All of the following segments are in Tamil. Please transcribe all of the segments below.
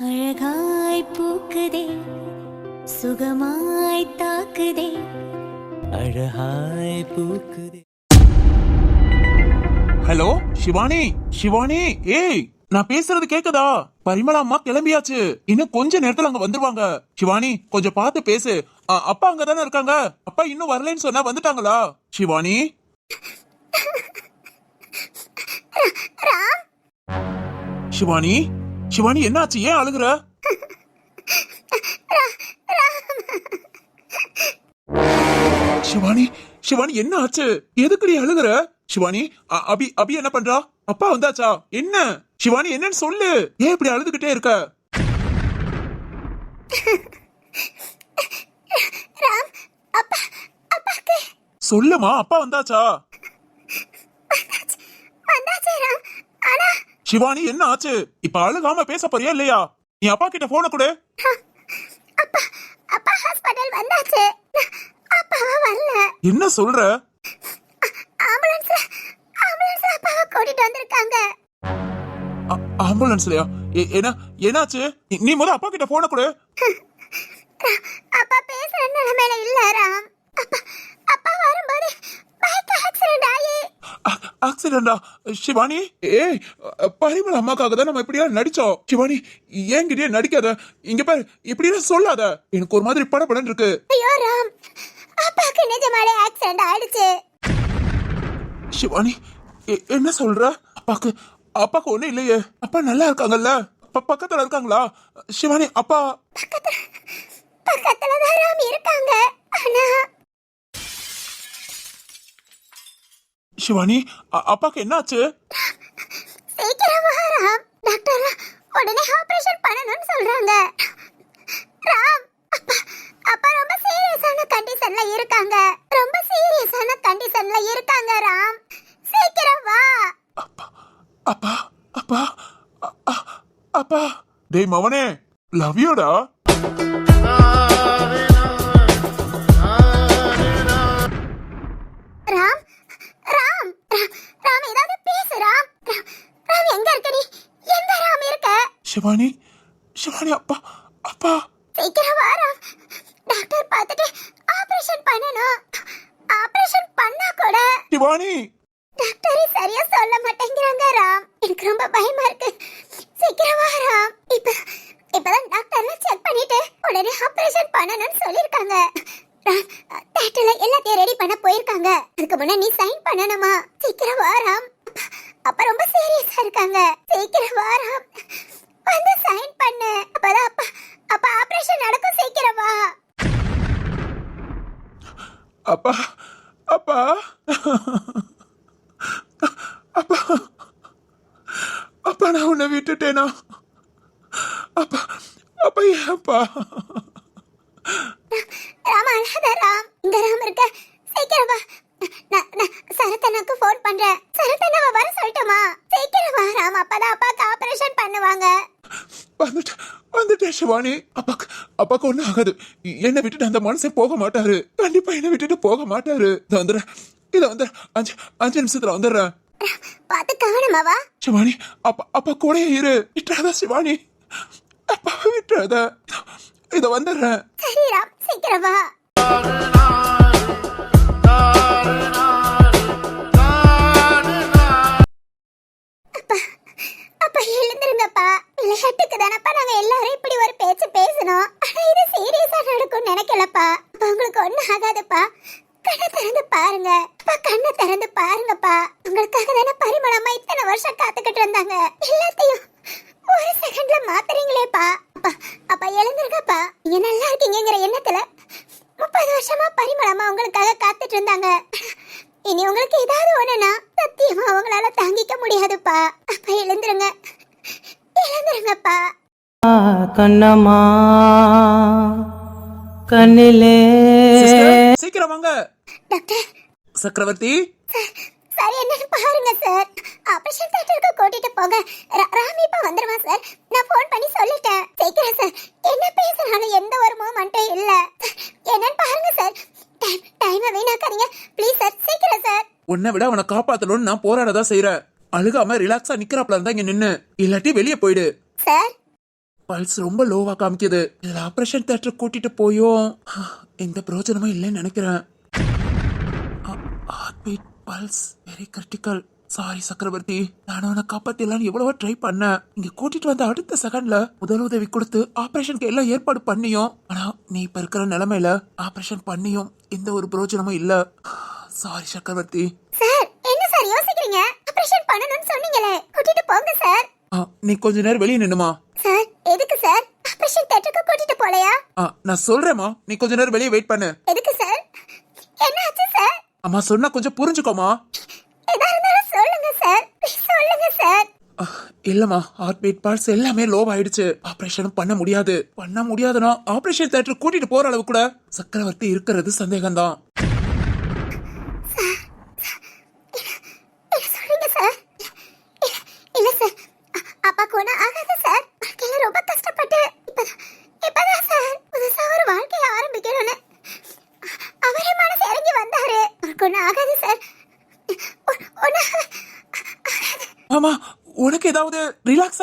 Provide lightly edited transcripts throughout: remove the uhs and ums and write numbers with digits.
அழகாய் பூக்குதே சுகமாய் தாக்குதே அழகாய் பூக்குதே. ஹலோ சிவானி, சிவானி, ஏய் நான் பேசுறது கேக்குதா? பரிமளா அம்மா கிளம்பியாச்சு, இன்னும் கொஞ்ச நேரத்துல அங்க வந்துருவாங்க. சிவானி கொஞ்சம் பார்த்து பேசு. அப்பா அங்க தானே இருக்காங்க? அப்பா இன்னும் வரலன்னு சொன்னா வந்துட்டாங்களா? சிவானி, சிவானி, சிவானி என்னாச்சு? ஏன் அழுகுற? சிவானி, சிவானி என்ன ஆச்சு? எதுக்குடி அழுகுற? சிவானி, அபி அபி என்ன பண்றா? அப்பா வந்தாச்சா? என்ன சிவானி, என்னன்னு சொல்லு. ஏன் இப்படி அழுதுகிட்டே இருக்க? சொல்லுமா, அப்பா வந்தாச்சா? சிவானி என்ன ஆச்சு? இப்ப அழுகாம பேச போறியா இல்லையா? நீ அப்பா கிட்ட போன கொடு. அப்பா ஹாஸ்பிடல் வந்தாச்சு. அப்பாவா வரல. என்ன சொல்ற? ஆம்புலன்ஸ்ல அப்பாவை கூட்டிட்டு வந்திருக்காங்க. ஆம்புலன்ஸ்லயா? என்னாச்சு? நீ முதல்ல அப்பா கிட்ட போன கொடு. அப்பா பேசுற நிலைமையில இல்ல ராம். அப்பா வரும்போது பைக் ஆக்சிடென்ட் ஆகி. ஆக்சிடென்டா? சிவானி, ஏய் பரிமள அம்மாக்காக தான் நம்ம இப்படியா நடிச்சோம். சிவானி ஏங்கிட்டே நடிக்காத. இங்க பாரு, இப்படியெல்லாம் சொல்லாத. எனக்கு ஒரு மாதிரி படபடன்னு இருக்கு. ஐயோ ராம், அப்பாக்கு நிஜமாலே ஆக்சிடென்ட் ஆயிடுச்சு. சிவானி என்ன சொல்ற? அப்பாக்கு ஒண்ணு இல்லையே. அப்பா நல்லா இருக்காங்கல்ல? பக்கத்துல இருக்காங்களா? சிவானி அப்பா பக்கத்துல தான் ராம் இருக்காங்க. ஆனா சிவானி அப்பாக்கு என்னாச்சு? சீக்கிரம் வா ராம். டாக்டர் உடனே ஆபரேஷன் பண்ணணும்னு சொல்றாங்க. ராம், அப்பா ரொம்ப சீரியஸான கண்டிஷன்ல இருக்காங்க. ரொம்ப சீரியஸான கண்டிஷன்ல இருக்காங்க ராம். சீக்கிரம் வா. அப்பா அப்பா அப்பா அப்பா. டேய் மவனே, லவ் யூடா. ராம் ராம் ராம் ஏதாவது பேசு ராம். ராம் எங்க இருக்க? நீ எங்க ராம் இருக்க? சிவானி, சிவானி அப்பா அப்பா. சீக்கிரம் வா ராம். டாக்டர் பார்த்துட்டு ஆபரேஷன் பண்ணனும். ஆபரேஷன் பண்ணா கூட சிவானி, டாக்டரே சரியா சொல்ல மாட்டேங்கிறாங்க ராம். எனக்கு ரொம்ப பயமா இருக்கு. சீக்கிரம் வா ராம். இப்பதான் டாக்டர்ல செக் பண்ணிட்டு உடனே ஆபரேஷன் பண்ணணும்னு சொல்லிருக்காங்க. டாக்டர்ல எல்லாத்தையும் ரெடி பண்ண போயிருக்காங்க. அதுக்கு முன்ன நீ சைன் பண்ணணுமா? சீக்கிரம் வா ராம். அப்பா ரொம்ப சீரியஸா இருக்காங்க. சீக்கிரம் வா ராம், வந்து சைன் பண்ணு. அப்பதான் அப்பா ஆபரேஷன் நடக்கும். சீக்கிரம் வா. அப்பா அப்பா அப்பா அப்பா, நான் உன்னை விட்டுட்டேனா? அப்பா அப்பா ஏப்பா? ராம் அழாத ராம். இங்க ராம் இருக்க. சீக்கிரம் வா. நான் சரத்தனாக்கு ஃபோன் பண்றேன். சரத்தனாவை வர சொல்லட்டுமா? சீக்கிரம் வா ராம். அப்பதான் அப்பாக்கு ஆபரேஷன் பண்ணுவாங்க. வந்துட்டேன் சிவானி. அப்பாக்கு ஒண்ணும் ஆகாது. என்னை விட்டுட்டு அந்த மனுஷன் போக மாட்டாரு. கண்டிப்பா என்னை விட்டுட்டு போக மாட்டாரு. இத வந்து 5 நிமிஷத்துல வந்துடுறேன். பார்த்து கவனமா வா. சிவானி அப்பா கூட இரு. விட்டுறாத சிவானி, அப்பா விட்டுறாத. இத வந்துடுறேன். சரி ராம், சீக்கிரம் வா. அப்பா எழுந்திருங்கப்பா. விளையாட்டுக்கு தானப்பா நாங்க எல்லாரும் இப்படி ஒரு பேச்சு பேசணும். ஆனா இது சீரியஸா நடக்கும் நினைக்கலப்பா. அப்பா உங்களுக்கு ஒண்ணும் ஆகாதுப்பா. கண்ணை திறந்து பாருங்க. அப்பா கண்ணை திறந்து பாருங்கப்பா. உங்களுக்காக தானே பரிமளமா இத்தனை வருஷம் காத்துக்கிட்டு இருந்தாங்க. எல்லாத்தையும் ஒரு செகண்ட்ல மாத்துறீங்களேப்பா. அப்பா எழுந்திருங்கப்பா. நீங்க நல்லா இருக்கீங்கிற எண்ணத்துல 30 வருஷமா பரிமளமா உங்களுக்காக காத்துட்டு இருந்தாங்க. இனி உங்களுக்கு ஏதாவது ஒண்ணுனா சத்தியமா அவங்களால தாங்கிக்க முடியாதுப்பா. அப்பா எழுந்திருங்க, எழுந்திருங்கப்பா. கண்ணம்மா கண்ணிலே. சீக்கிரம் வாங்க டாக்டர். சக்கரவர்த்தி. சார் என்னன்னு பாருங்க சார். ஆபரேஷன் தியேட்டருக்கு கூட்டிட்டு போங்க. ராமி இப்ப வந்துருவா சார். நான் ஃபோன் பண்ணி சொல்லிட்டேன். சீக்கிரம் சார். என்ன பேசுறாலும் எந்த ஒரு மூமெண்ட்டும் இல்ல. என்னன்னு பாருங்க சார். டைமை வீணாக்காதீங்க ப்ளீஸ் சார். சீக்கிரம் சார். உன்னை விட அவனை காப்பாத்தணும்னு நான் போராடதான் செய்யறேன். அழுகாம ரிலாக்ஸா நிக்கிறாப்ல இருந்தா இங்க நின்னு, இல்லாட்டி வெளியே போயிடு சார். பல்ஸ் ரொம்ப லோவா காமிக்குது. இதுல ஆபரேஷன் தியேட்டர் கூட்டிட்டு போயும் எந்த பிரயோஜனமும் இல்லைன்னு நினைக்கிறேன். Heart beat pulse very critical. Sorry Chakravarthy, நான் உன்னை காப்பாத்திடலான்னு எவ்வளவோ ட்ரை பண்ணேன். இங்க கூட்டிட்டு வந்த அடுத்த செகண்ட்ல முதல் உதவி கொடுத்து ஆபரேஷனுக்கு எல்லாம் ஏற்பாடு பண்ணியும், ஆனா நீ இப்ப இருக்கிற நிலைமையில ஆபரேஷன் பண்ணியும் எந்த ஒரு பிரயோஜனமும் இல்ல. சாரி சக்கரவர்த்தி. சார் என்ன சார் யோசிக்கிறீங்க? ஆபரேஷன் பண்ணணும்னு சொன்னீங்களே, கூட்டிட்டு போங்க சார். நீ கொஞ்ச நேரம் வெளியே நின்னுமா. சார் எதுக்கு சார்? ஆபரேஷன் தியேட்டருக்கு கூட்டிட்டு போலையா? நான் சொல்றேன்மா, நீ கொஞ்ச நேரம் வெளியே வெயிட் பண்ணு. எதுக்கு சார்? என்ன ஆச்சு சார்? அம்மா சொன்னா கொஞ்சம் புரிஞ்சுக்கோமா. எதா இருந்தாலும் சொல்லுங்க சார், சொல்லுங்க சார். இல்லம்மா, ஹார்ட் பீட் பல்ஸ் எல்லாமே லோ ஆயிடுச்சு. ஆபரேஷன் பண்ண முடியாதுன்னா ஆபரேஷன் தியேட்டர் கூட்டிட்டு போற அளவு கூட சக்கரவர்த்தி இருக்கிறது சந்தேகம்தான். சொல்லுங்க சார். இல்ல சார், அப்பாக்கு ஒண்ணு ஆகாது சார். வாழ்க்கையில ரொம்ப கஷ்டப்பட்டு இப்பதான் சார் புதுசா ஒரு வாழ்க்கைய ஆரம்பிக்கணும்னு அவரே மனசு இறங்கி வந்தாரு. அவருக்கு ஒண்ணு ஆகாது சார். ஆமா, உனக்கு ஏதாவது ரிலாக்ஸ்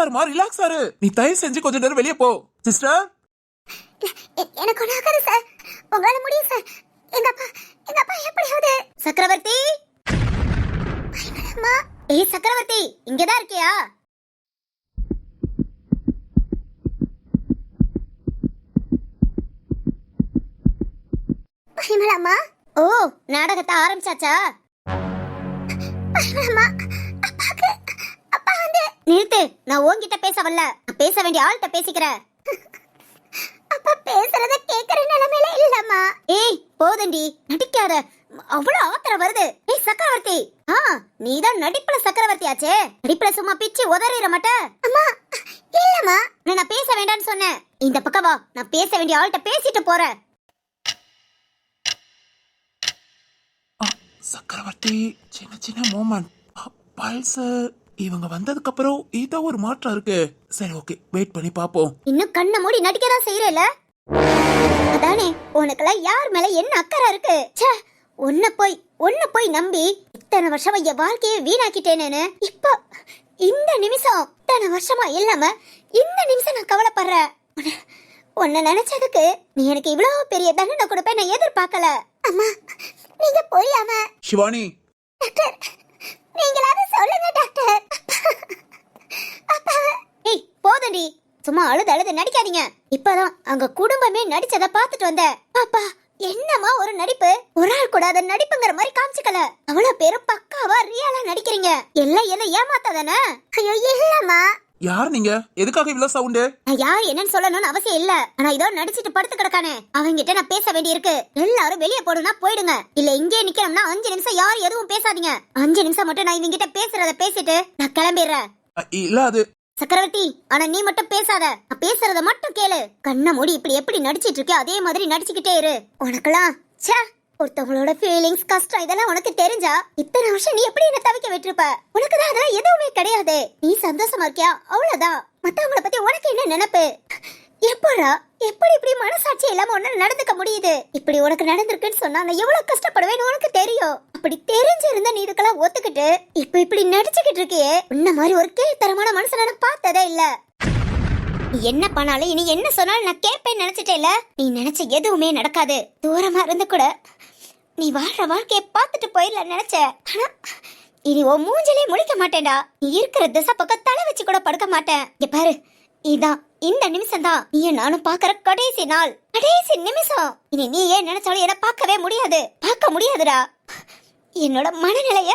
ஆறு. நீ தயவு செஞ்சு கொஞ்ச நேரம் வெளியே போ. சிஸ்டர், எனக்கு ஒண்ணு ஆகாது சார். உங்களால முடியும் சார். எங்க அப்பா எப்படியாவது. சக்கரவர்த்தி, அம்மா. ஏய் சக்கரவர்த்தி, இங்கதான் இருக்கியா? பரிமளம்மா. ஓ, நாடகத்தை ஆரம்பிச்சாச்சா? பரிமளம்மா, அப்பா வந்து. நிறுத்து, நான் உன்கிட்ட பேச வரல, நான் பேச வேண்டிய ஆள்கிட்ட பேசிக்கிறேன். அப்பா பேசுறத கேக்குற நிலைமையில இல்லம்மா. ஏய் போதண்டி, நடிக்காத. அவ்வளவு ஆத்திரம் வருது. ஏய் சக்கரவர்த்தி, நீதான் நடிப்புல சக்கரவர்த்தி ஆச்சே. நடிப்புல சும்மா பிச்சு உதறிற மாட்ட. அம்மா இல்லம்மா, நான் பேச வேண்டாம்னு சொன்னேன். இந்த பக்கம் வா, நான் பேச வேண்டிய ஆள்கிட்ட பேசிட்டு போறேன். சக்கரவர்த்தி சின்ன மூமெண்ட் பல்ஸ். இவங்க வந்ததுக்கு அப்புறம் இதோ ஒரு மாற்றம் இருக்கு. சரி ஓகே, வெயிட் பண்ணி பாப்போம். இன்னும் கண்ண மூடி நடிக்கதான் செய்யறல. அதானே, உனக்குலாம் யார் மேல என்ன அக்கறை இருக்கு? ச்சே, உன்ன போய் நம்பி இத்தனை வருஷமா என் வாழ்க்கையை வீணாக்கிட்டேனேன்னு இப்போ இந்த நிமிஷம், இத்தனை வருஷமா இல்லாம இந்த நிமிஷம் நான் கவலைப்படுறேன். உன்னை நினைச்சதுக்கு நீ எனக்கு இவ்வளவு பெரிய தண்டனை கொடுப்பேன் நான் எதிர்பார்க்கல. அம்மா நீங்க புரியாம. சிவானி, டாக்டர் நீங்களாவது சொல்லுங்க டாக்டர். ஏய் போதடி, சும்மா அழுது நடிக்காதீங்க. இப்பதான் அங்க குடும்பமே நடிச்சத பாத்துட்டு வந்த. பாப்பா என்னமா ஒரு நடிப்பு, ஒரு ஆள் கூட அத நடிப்புங்கிற மாதிரி காமிச்சுக்கல. அவ்வளவு பேரும் பக்காவா ரியலா நடிக்கிறீங்க. எல்லாம் என்ன ஏமாத்தாதானே? ஐயோ இல்லம்மா. யார் நீங்க? எதுக்காக இவ்வளவு சவுண்ட்? நான் யார் என்னன்னு சொல்லணும்னு அவசியம் இல்ல. ஆனா இதோ நடிச்சிட்டு படுத்து கிடக்கானே, அவங்கிட்ட நான் பேச வேண்டி இருக்கு. எல்லாரும் வெளியே போடுனா போயிடுங்க. இல்ல இங்கே நிக்கணும்னா 5 நிமிஷம் யாரும் எதுவும் பேசாதீங்க. 5 நிமிஷம் மட்டும் நான் இவங்க கிட்ட பேசுறத பேசிட்டு நான் கிளம்பிடுறேன். இல்ல அது சக்கரவர்த்தி, ஆனா நீ மட்டும் பேசாத. நான் பேசுறத மட்டும் கேளு. கண்ண மூடி இப்படி எப்படி நடிச்சிட்டு இருக்கே அதே மாதிரி நடிச்சுக்கிட்டே இரு. உனக்கெல்லாம் ச்சே, ஒருத்தவங்களோட ஃபீலிங்ஸ் கஷ்டம் இதெல்லாம் உனக்கு தெரிஞ்சா இத்தனை வருஷம் நீ எப்படி என்ன தவிக்க விட்டுருப்ப? உனக்குதான் அதெல்லாம் எதுவுமே கிடையாது. நீ சந்தோஷமா இருக்கியா அவ்வளவுதான். மத்தவங்கள பத்தி உனக்கு என்ன நினைப்பு? எப்படா எப்படி இப்படி மனசாட்சி இல்லாம ஒன்னு நடந்துக்க முடியுது? இப்படி உனக்கு நடந்திருக்குன்னு சொன்னா நான் எவ்வளவு கஷ்டப்படுவேன்னு உனக்கு தெரியும். அப்படி தெரிஞ்சிருந்தா நீ இதுக்கெல்லாம் ஒத்துக்கிட்டு இப்ப இப்படி நடிச்சுக்கிட்டு இருக்கியே. இந்த மாதிரி ஒரு கீழ்த்தரமான மனுஷனை நான் பார்த்ததே இல்ல. நீ என்ன பண்ணாலும் இனி என்ன சொன்னாலும் நான் கேட்பேன்னு நினைச்சிட்டே இல்ல. நீ நினைச்ச எதுவுமே நடக்காது. தூரமா இருந்து கூட நீ வாழ்ற வாழ்க்கைய பார்த்துட்டு போயிடல நினைச்ச. ஆனா இனி உன் மூஞ்சிலே முழிக்க மாட்டேன்டா. நீ இருக்கிற திசை பக்கம் தலை வச்சு கூட படுக்க மாட்டேன். இங்க பாரு, இதான் இந்த நிமிஷம் தான் நீ நானும் பாக்குற கடைசி நாள், கடைசி நிமிஷம். இனி நீ ஏன் நினைச்சாலும் என்ன பார்க்கவே முடியாது, பார்க்க முடியாதுடா. என்னோட மனநிலைய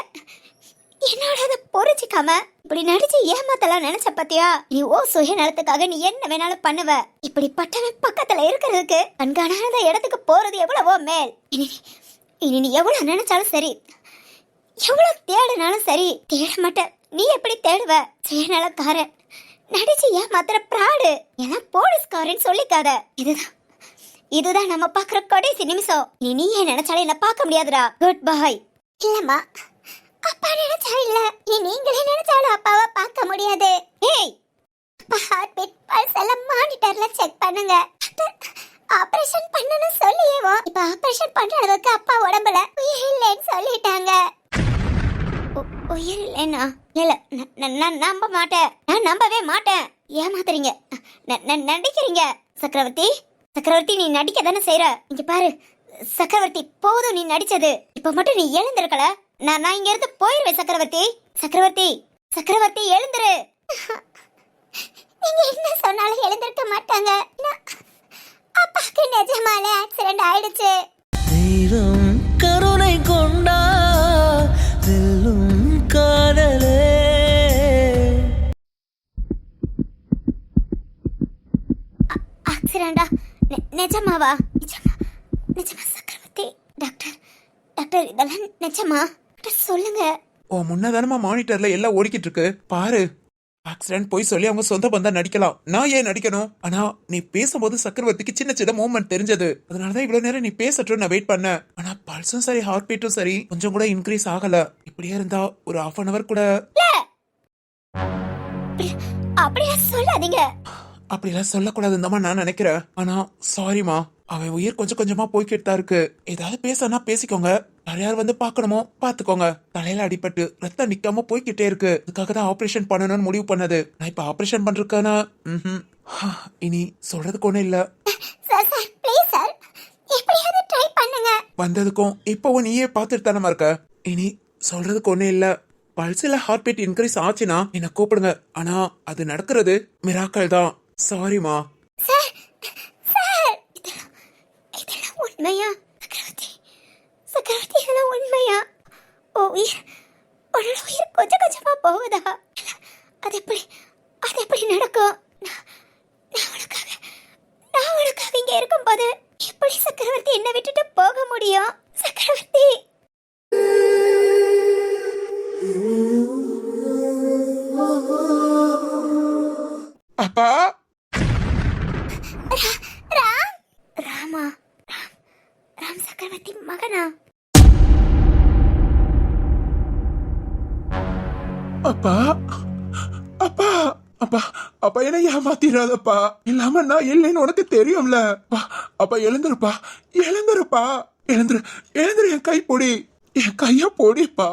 என்னோட பொறிச்சிக்காம இப்படி நடிச்சு ஏமாத்தலாம் நினைச்ச பத்தியா? நீ ஓ சுயநலத்துக்காக நீ என்ன வேணாலும் பண்ணுவ. இப்படி பட்டவன் பக்கத்துல இருக்கிறதுக்கு கண்காணாத இடத்துக்கு போறது எவ்வளவோ மேல். இனி நீ எவ்வளவு நினைச்சாலும் சரி, எவ்வளவு தேடினாலும் சரி, தேட மாட்ட. நீ எப்படி தேடுவ? சுயநலக்காரன், நடிச்சு ஏமாத்துற பிராடு, எல்லாம் போலீஸ்காரன் சொல்லிக்காத. இதுதான் நம்ம பாக்குற கடைசி நிமிஷம். நீ ஏன் நினைச்சாலும் என்ன பார்க்க முடியாதுடா. Good bye. இல்லம்மா, அப்பா நினைச்சா இல்ல, நீங்களே நினைச்சாலும் அப்பாவை பார்க்க முடியாது. ஏய், ஹார்ட் பீட் பல்ஸ் எல்லாம் மானிட்டர்ல செக் பண்ணுங்க. ஆபரேஷன் பண்ணனும் சொல்லியேவோ இப்ப ஆபரேஷன் பண்ற அளவுக்கு அப்பா உடம்புல இல்லைன்னு சொல்லிட்டாங்க. உயிர் இல்லைன்னா இல்ல நான் நம்ப மாட்டேன். நான் நம்பவே மாட்டேன். ஏமாத்துறீங்க, நடிக்கிறீங்க. சக்கரவர்த்தி, சக்கரவர்த்தி நீ நடிக்க தானே செய்யற. இங்க பாரு சக்கரவர்த்தி, போதும் நீ நடிச்சது. இப்ப மட்டும் நீ எழுந்திருக்கல, நான் இங்க இருந்து போயிருவேன். சக்கரவர்த்தி, சக்கரவர்த்தி, சக்கரவர்த்தி எழுந்துரு. நீங்க என்ன சொன்னாலும் எழுந்திருக்க மாட்டாங்க. அப்பாக்கு நிஜமாலே ஆக்சிடென்ட் ஆயிடுச்சு. தெய்வம் கருணை கொண்டா வெல்லும் காதலே. ஆக்சிடென்டா? நிஜமாவா? நிஜமா சக்கரவர்த்தி? டாக்டர், டாக்டர் இதெல்லாம் நிஜமா? டாக்டர் சொல்லுங்க. ஓ முன்னதானமா மானிட்டர்ல எல்லாம் ஓடிக்கிட்டு இருக்கு பாரு. ஆக்சிடென்ட் போய் சொல்லி அவங்க சொந்த பந்தா நடிக்கலாம், நான் ஏன் நடிக்கணும்? ஆனா நீ பேசும்போது சக்கரவர்த்திக்கு சின்ன சின்ன மூவ்மெண்ட் தெரிஞ்சது, அதனாலதான் இவ்வளவு நேரம் நீ பேசட்டும் நான் வெயிட் பண்ணேன். ஆனா பல்ஸும் சரி ஹார்ட் பீட்டும் சரி கொஞ்சம் கூட இன்க்ரீஸ் ஆகல. இப்படியே இருந்தா ஒரு ½ hour கூட. அப்படியே சொல்லாதீங்க. அப்படிலாம் சொல்லக்கூடாதுன்னு நான் நினைக்கிறேன். ஆனா சாரிமா, அவன் உயிர் கொஞ்சம் கொஞ்சமா போய்கிட்டு தான் இருக்கு. ஏதாவது பேசனா பேசிக்கோங்க, யார் வந்து பாக்கணுமோ பாத்துக்கோங்க. தலையில அடிபட்டு ரத்தம் நிக்காம போய்கிட்டே இருக்கு. அதுக்காக தான் ஆபரேஷன் பண்ணணும்னு முடிவு பண்ணது. நான் இப்ப ஆபரேஷன் பண்றதுக்கான இனி சொல்றதுக்கு ஒண்ணும் இல்ல. சார் சார் ப்ளீஸ் சார், எப்படியாவது ட்ரை பண்ணுங்க. வந்ததுக்கும் இப்பவும் நீயே பாத்துட்டு தானமா இருக்க. இனி சொல்றதுக்கு ஒண்ணும் இல்ல. பல்ஸ்ல ஹார்ட் பீட் இன்க்ரீஸ் ஆச்சுன்னா என்ன கூப்பிடுங்க. ஆனா அது நடக்கிறது மிராக்கள் தான். சாரிமா. சார் சார், இதெல்லாம் உண்மையா? சக்கரவர்த்தி, சக்கரவர்த்தி இதெல்லாம் உண்மையா? உயிர் கொஞ்சம் கொஞ்சமா போகுதா? அது எப்படி நடக்கும்? நான் உனக்காக இங்க இருக்கும்போது எப்படி சக்கரவர்த்தி என்ன விட்டுட்டு போக முடியும்? சக்கரவர்த்தி, அப்பா. ராமா, ராம் சக்கரவர்த்தி மகனா? அப்பா அப்பா அப்பா அப்பா என்ன ஏமாத்திராதப்பா. இல்லாம நான் இல்லைன்னு உனக்கு தெரியும்ல. அப்பா எழுந்துருப்பா, எழுந்துருப்பா, எழுந்துரு, எழுந்துரு. என் கை பொடி, என் கைய பொடிப்பா,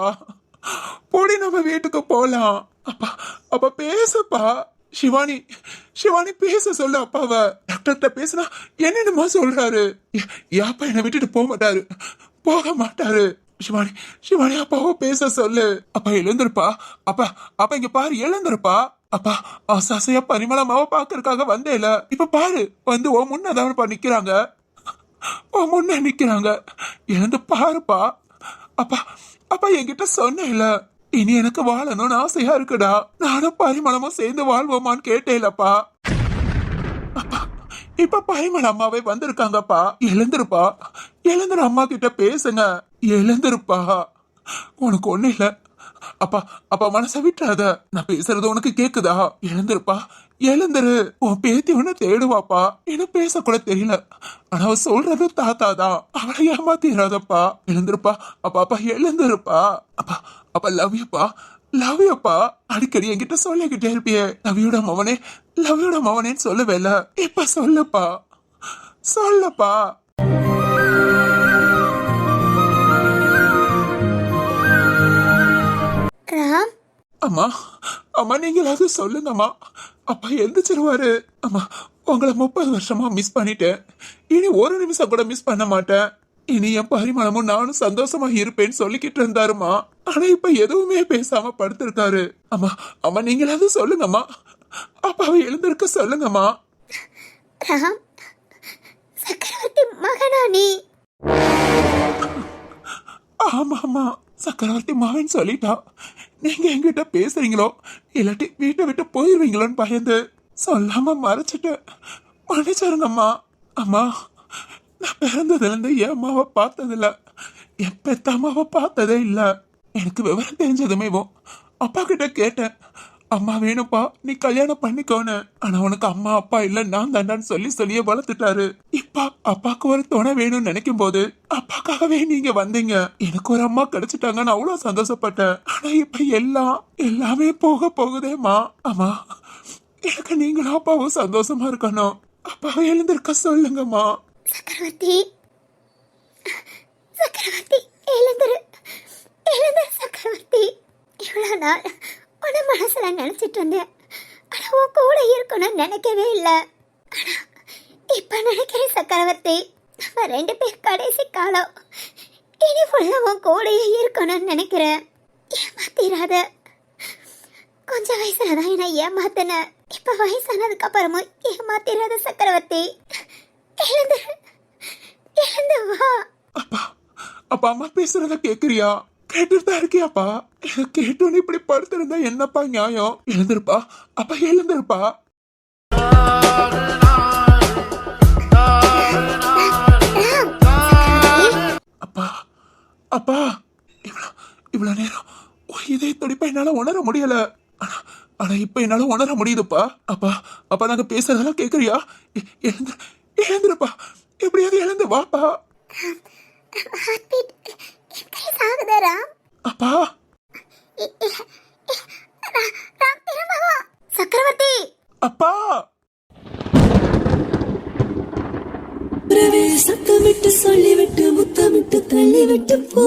பொடி. நம்ம வீட்டுக்கு போலாம். அப்பா அப்பா பேசப்பா. சிவானி, சிவானி பேச சொல்லு அப்பாவ. டாக்டர்கிட்ட பேசினா என்னென்னமா சொல்றாரு. அப்பா என்னை விட்டுட்டு போக மாட்டாரு, போக மாட்டாரு. சிவானி, சிவானி அப்பாவோ பேச சொல்லு. அப்பா எழுந்திருப்பா. அப்பா அப்பா இங்க பாரு, எழுந்திருப்பா. அப்பா ஆசாசையா பரிமளமாவ பாக்குறதுக்காக வந்தேல, இப்ப பாரு வந்து ஓ முன்னதான் நிக்கிறாங்க, ஓ முன்ன நிக்கிறாங்க. எழுந்து பாருப்பா. அப்பா அப்பா என்கிட்ட சொன்னேல, இனி எனக்கு வாழணும்னு ஆசையா இருக்குடா, நானும் பரிமளமும் சேர்ந்து வாழ்வோமான்னு கேட்டேலப்பா. அப்பா இப்ப பரிமள அம்மாவே வந்திருக்காங்கப்பா. எழுந்திருப்பா, எழுந்திரு. அம்மா கிட்ட பேசுங்க. எழுந்திருப்பா, உனக்கு ஒண்ணு இல்ல. அப்பா அப்பா மனச விட்டுறாத, நான் பேசுறது உனக்கு கேக்குதா? எழுந்திருப்பா, எழுந்திரு. உன் பேத்தி ஒண்ணு தேடுவாப்பா. எனக்கு பேசக்கூட தெரியல, ஆனா அவ சொல்றது தாத்தாதான். அவளை ஏமாத்திராதப்பா. எழுந்திருப்பா. அப்பா அப்பா எழுந்திருப்பா. அப்பா அப்பா லவ் யூப்பா, லவ் யூப்பா. அடிக்கடி என்கிட்ட சொல்லிக்கிட்டே இருப்பியே லவ்யூட மவனே, லவ்யூட மவனேன்னு சொல்லவேல, இப்ப சொல்லுப்பா, சொல்லுப்பா. ராம், அம்மா அம்மா நீங்களாவது சொல்லுங்கம்மா. அப்பா எந்திரிச்சிருவாரு. அம்மா உங்களை 30 வருஷமா மிஸ் பண்ணிட்டேன், இனி ஒரு நிமிஷம் கூட மிஸ் பண்ண மாட்டேன். இனி என் பரிமாணமும் நானும் சந்தோஷமா இருப்பேன்னு சொல்லிக்கிட்டு இருந்தாருமா. ஆனா இப்ப எதுவுமே பேசாம படுத்திருக்காரு. அம்மா அம்மா நீங்களாவது சொல்லுங்கம்மா, அப்பாவை எழுந்திருக்க சொல்லுங்கம்மா. ராம், சக்கரவர்த்தி மகனா நீ? ஆமா ஆமா, சக்கரவர்த்தி மகன் சொல்லிட்டா. நீங்க என்கிட்ட பேசுறீங்களோ இல்லாட்டி வீட்டை விட்டு போயிருவீங்களோன்னு பயந்து சொல்லாம மறைச்சிட்டு மன்னிச்சிருங்கம்மா. அம்மா நான் பிறந்ததுல இருந்து என் அம்மாவை பார்த்ததில்ல, என் பெத்த அம்மாவை பார்த்ததே இல்ல. எனக்கு விவரம் தெரிஞ்சதுமே அப்பா கிட்ட கேட்டேன், அம்மா வேணுப்பா நீ கல்யாணம் பண்ணிக்கோன்னு. ஆனா உனக்கு அம்மா அப்பா இல்ல நான் தாண்டான்னு சொல்லியே வளர்த்துட்டாரு. இப்ப அப்பாக்கு ஒரு துணை வேணும்னு நினைக்கும் போது அப்பாக்காகவே நீங்க வந்தீங்க. எனக்கு ஒரு அம்மா கிடைச்சிட்டாங்க, நான் அவ்வளவு சந்தோஷப்பட்டேன். ஆனா இப்ப எல்லாமே போக போகுதேம்மா. அம்மா எனக்கு நீங்களும் அப்பாவும் சந்தோஷமா இருக்கணும். அப்பாவை எழுந்திருக்க சொல்லுங்கம்மா. சக்கரவர்த்தி, சக்கரவர்த்தி எழுந்திரு, எழுந்திரு சக்கரவர்த்தி. இவ்வளவு நாள் உன மனசுல நினைச்சிட்டு இருந்தேன். ஆனா உன் கூட இருக்கணும்னு நினைக்கவே இல்லை. ஆனா இப்ப நினைக்கிறேன் சக்கரவர்த்தி, நம்ம 2 பேர் கடைசி காலம். இனி ஃபுல்லா உன் கூடயே இருக்கணும்னு நினைக்கிறேன். ஏமாத்திராத. கொஞ்சம் வயசுலதான் என்ன ஏமாத்தின. இப்ப வயசானதுக்கு அப்புறமும் ஏமாத்திராத சக்கரவர்த்தி. எழுந்து எழுந்து வா. அப்பா அப்பா அம்மா பேசுறத கேக்குறியா? கேட்டுட்டு தான் இருக்கியாப்பா? கேட்டோன்னு இப்படி படுத்திருந்தா என்னப்பா நியாயம்? எழுந்திருப்பா அப்பா, எழுந்திருப்பா. அப்பா அப்பா, இவ்வளவு நேரம் இதே துடிப்பா என்னால உணர முடியல. ஆனா ஆனா இப்ப என்னால உணர முடியுதுப்பா. அப்பா அப்பா, நாங்க பேசுறதெல்லாம் கேக்குறியா? எழுந்துருப்பா, எப்படியாவது எழுந்து வாப்பா. அப்பா சக்கரவர்த்தி, அப்பா சத்தமிட்டு சொல்லிவிட்டு முத்தமிட்டு தள்ளிவிட்டு போ